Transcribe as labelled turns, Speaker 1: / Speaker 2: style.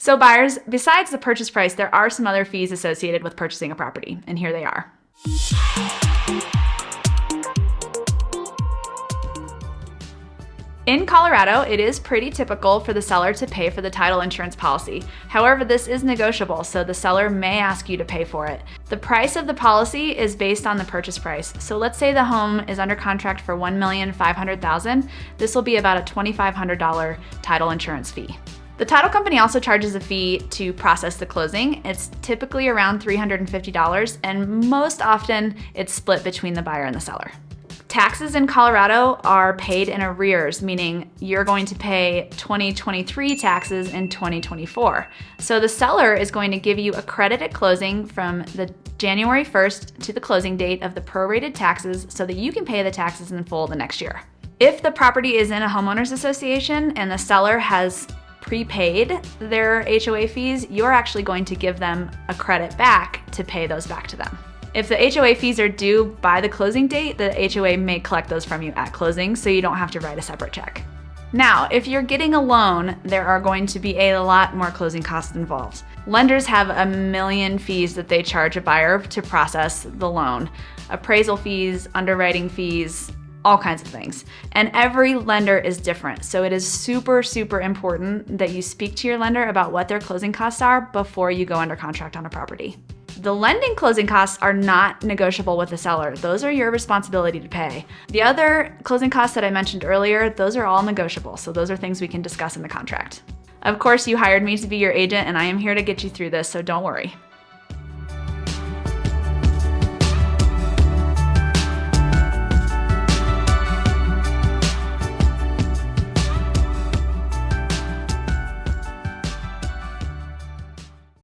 Speaker 1: So buyers, besides the purchase price, there are some other fees associated with purchasing a property, and here they are. In Colorado, it is pretty typical for the seller to pay for the title insurance policy. However, this is negotiable, so the seller may ask you to pay for it. The price of the policy is based on the purchase price. So let's say the home is under contract for $1,500,000. This will be about a $2,500 title insurance fee. The title company also charges a fee to process the closing. It's typically around $350, and most often it's split between the buyer and the seller. Taxes in Colorado are paid in arrears, meaning you're going to pay 2023 taxes in 2024. So the seller is going to give you a credit at closing from the January 1st to the closing date of the prorated taxes so that you can pay the taxes in full the next year. If the property is in a homeowners association and the seller has prepaid their HOA fees, you're actually going to give them a credit back to pay those back to them. If the HOA fees are due by the closing date, the HOA may collect those from you at closing, so you don't have to write a separate check. Now, if you're getting a loan, there are going to be a lot more closing costs involved. Lenders have a million fees that they charge a buyer to process the loan. Appraisal fees, underwriting fees, all kinds of things. And every lender is different. So it is super, super important that you speak to your lender about what their closing costs are before you go under contract on a property. The lending closing costs are not negotiable with the seller. Those are your responsibility to pay. The other closing costs that I mentioned earlier, those are all negotiable. So those are things we can discuss in the contract. Of course, you hired me to be your agent, and I am here to get you through this, so don't worry.